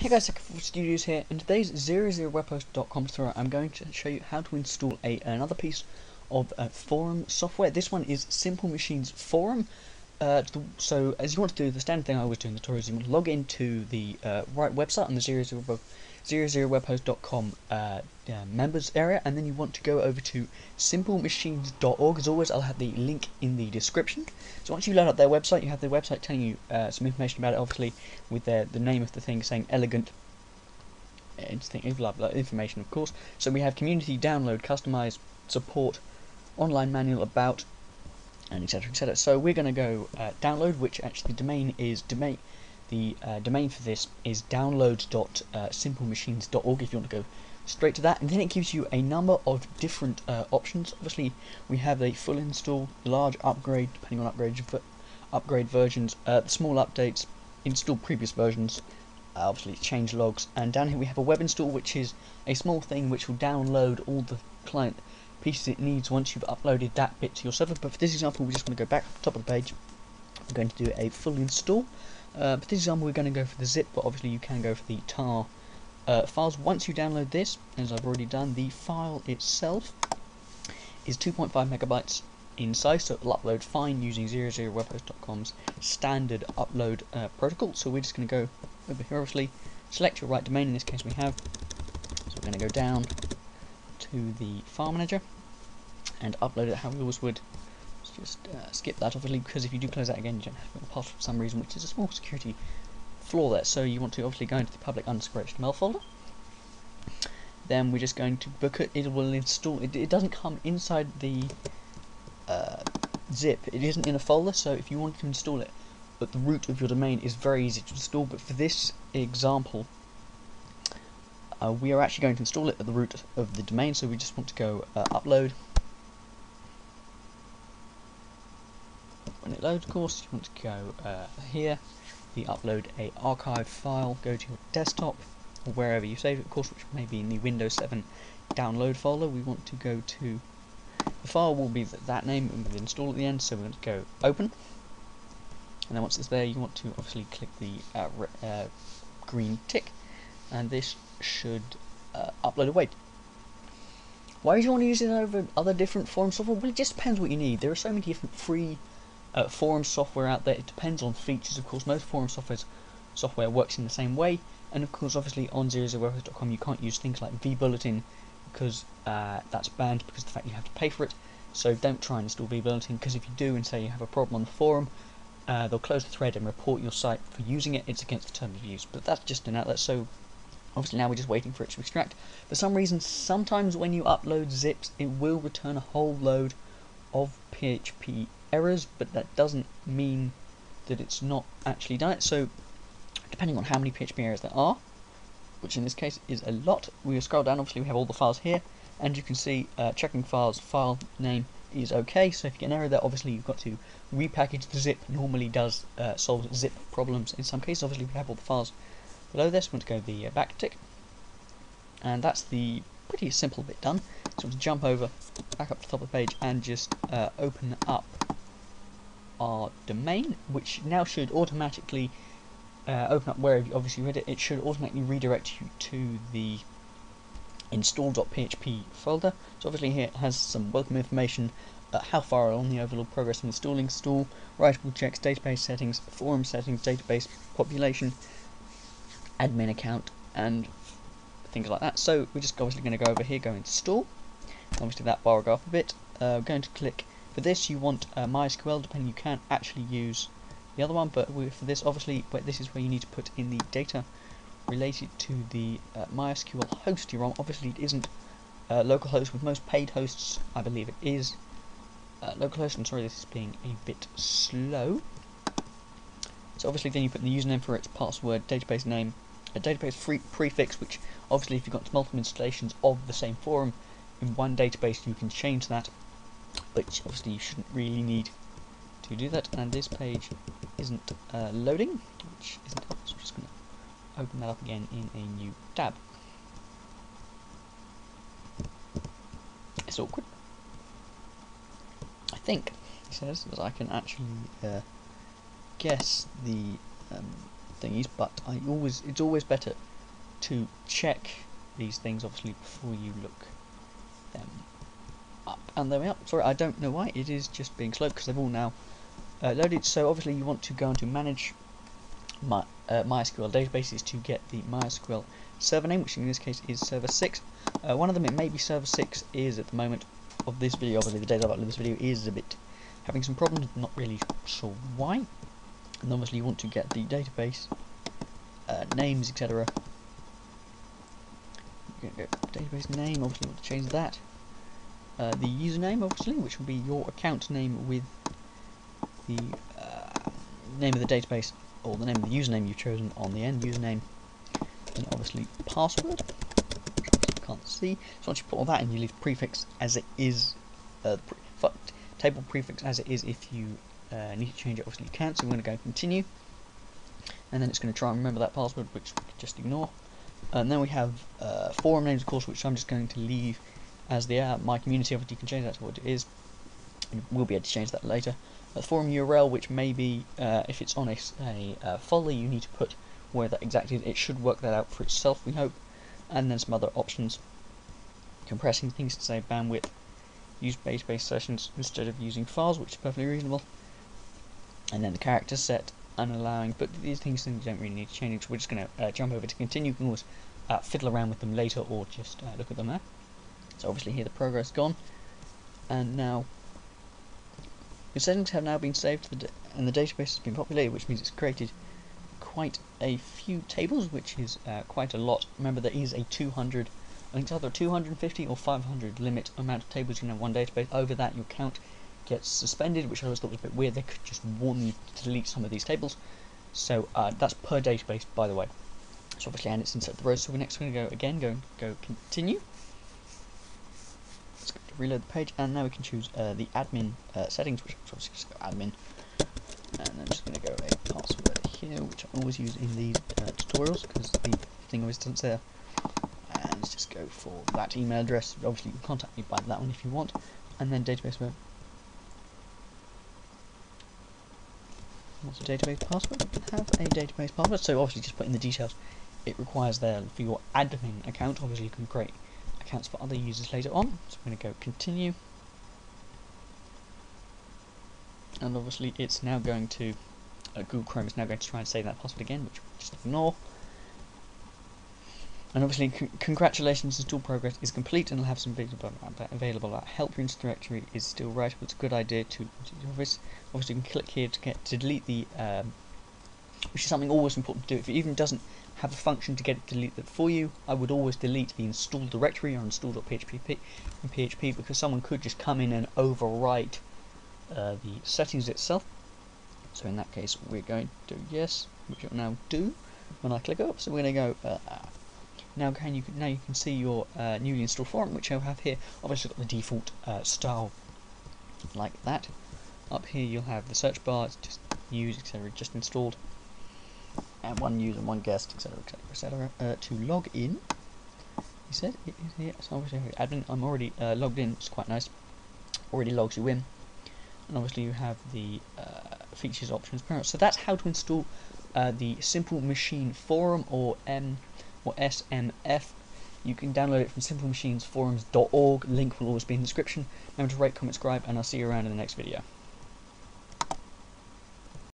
Hey guys, Second Studios here. In today's 000webhost.com tutorial, I'm going to show you how to install another piece of forum software. This one is Simple Machines Forum. So as you want to do, the standard thing I always do in the tutorials, you want to log into the right website on the 000webhost.com members area, and then you want to go over to simplemachines.org. As always, I'll have the link in the description. So once you load up their website, you have their website telling you some information about it, obviously with the name of the thing saying elegant. Blah, blah, information, of course. So we have community, download, customize, support, online manual, about, and etc, etc. So we're going to go download, which actually the domain for this is download.simplemachines.org if you want to go straight to that, and then it gives you a number of different options. Obviously we have a full install, large upgrade depending on upgrade versions, small updates, install previous versions, obviously change logs, and down here we have a web install, which is a small thing which will download all the client pieces it needs once you've uploaded that bit to your server. But for this example, we're just going to go back to the top of the page. We're going to do a full install. For this example, we're going to go for the zip, but obviously you can go for the tar files. Once you download this, as I've already done, the file itself is 2.5 megabytes in size, so it'll upload fine using 000webhost.com's standard upload protocol. So we're just going to go over here, obviously select your right domain. In this case we have, so we're going to go down to the file manager and upload it how we always would. Let's just skip that, obviously, because if you do close that again, you don't have to pass for some reason, which is a small security flaw there. So you want to obviously go into the public _HTML folder. Then we're just going to book it. It will install. It doesn't come inside the zip. It isn't in a folder. So if you want to install it at the root of your domain, is very easy to install. But for this example, we are actually going to install it at the root of the domain. So we just want to go upload. When it loads, of course, you want to go here, upload a archive file, go to your desktop or wherever you save it, of course, which may be in the Windows 7 download folder. We want to go to, the file will be that name with install at the end, so we're going to go open, and then once it's there, you want to obviously click the green tick, and this should upload away. Why do you want to use it over other different forum software? Well, it just depends what you need. There are so many different free forum software out there. It depends on features, of course. Most forum software works in the same way, and of course obviously on 000webhost.com you can't use things like vBulletin because that's banned because of the fact you have to pay for it. So don't try and install vBulletin, because if you do and say you have a problem on the forum, they'll close the thread and report your site for using it. It's against the terms of use. But that's just an outlet, so obviously now we're just waiting for it to extract. For some reason, sometimes when you upload zips, it will return a whole load of PHP errors, but that doesn't mean that it's not actually done it. So depending on how many PHP errors there are, which in this case is a lot, we will scroll down. Obviously we have all the files here, and you can see checking files, file name is okay. So if you get an error there, obviously you've got to repackage the zip. Normally does solve zip problems in some cases. Obviously we have all the files below this. We want to go the back tick, and that's the pretty simple bit done. So we'll jump over back up to the top of the page and just open up our domain, which now should automatically open up where you obviously read it. It should automatically redirect you to the install.php folder. So obviously here it has some welcome information, how far along the overall progress of installing, install, writable checks, database settings, forum settings, database population, admin account, and things like that. So we're just obviously going to go over here, go install, obviously that paragraph a bit. Going to click, for this you want MySQL, depending, you can actually use the other one, but for this obviously, this is where you need to put in the data related to the MySQL host you're on. Obviously it isn't localhost. With most paid hosts, I believe it is localhost. I'm sorry, this is being a bit slow. So obviously then you put in the username for its password, database name, a database prefix, which obviously if you've got multiple installations of the same forum in one database, you can change that, which obviously you shouldn't really need to do that. And this page isn't loading, which isn't helpful, so I'm just going to open that up again in a new tab. It's awkward. I think it says that I can actually guess the thingies, but it's always better to check these things obviously before you look them up. And there we are. Sorry, I don't know why it is just being slow because they've all now loaded. So obviously you want to go into manage MySQL databases to get the MySQL server name, which in this case is server 6. One of them, it may be server 6, is at the moment of this video, obviously the date I've uploaded this video, is a bit having some problems, not really sure why. And obviously you want to get the database names, etc. You're going to go database name, obviously you want to change that. The username, obviously, which will be your account name with the name of the database, or the name of the username you've chosen on the end, username, and obviously password, which I can't see. So once you put all that in, you leave prefix as it is, table prefix as it is. If you need to change it, obviously you can. So we're going to go continue, and then it's going to try and remember that password, which we can just ignore. And then we have forum names, of course, which I'm just going to leave as they are. My community, obviously you can change that to what it is, and we'll be able to change that later. The forum URL, which may be, if it's on a folder, you need to put where that exactly is. It should work that out for itself, we hope. And then some other options, compressing things to save bandwidth, use database sessions instead of using files, which is perfectly reasonable. And then the character set, unallowing, but these things don't really need to change, so we're just going to jump over to continue. You can always fiddle around with them later, or just look at them there. So obviously here the progress gone, and now your settings have now been saved and the database has been populated, which means it's created quite a few tables, which is quite a lot. Remember, there is a 200, I think it's either 250 or 500 limit amount of tables you can have one database. Over that, your account gets suspended, which I always thought was a bit weird. They could just warn you to delete some of these tables. So that's per database, by the way. So obviously, and it's inside the rows. So we're next going to go again, go continue. Let's go to reload the page, and now we can choose the admin settings, which obviously just go admin. And I'm just going to go a password here, which I always use in these tutorials, because the thing always doesn't say there. And let's just go for that email address. Obviously, you can contact me by that one if you want. And then database web. What's a database password? You can have a database password. So obviously, just put in the details it requires there for your admin account. Obviously, you can create accounts for other users later on. So I'm going to go continue. And obviously it's now going to, Google Chrome is now going to try and save that password again, which we'll just ignore. And obviously congratulations, install progress is complete, and I'll have some videos about that available. Help your install directory is still right, but it's a good idea to obviously you can click here to delete the, which is something always important to do. If it even doesn't have a function to get it deleted for you, I would always delete the install directory or install.php in PHP, because someone could just come in and overwrite the settings itself. So in that case we're going to do yes, which it'll now do when I click up. So we're going to go now you can see your newly installed forum, which I'll have here. Obviously got the default style like that. Up here you'll have the search bar, it's just use, etc, just installed, and one user, one guest, etc, etc, etc. To log in, he said it is here. So obviously admin, I'm already logged in, it's quite nice, already logs you in. And obviously you have the features, options, parents. So that's how to install the Simple Machine Forum, or SMF. You can download it from simplemachines.forums.org. Link will always be in the description. Remember to rate, comment, subscribe, and I'll see you around in the next video.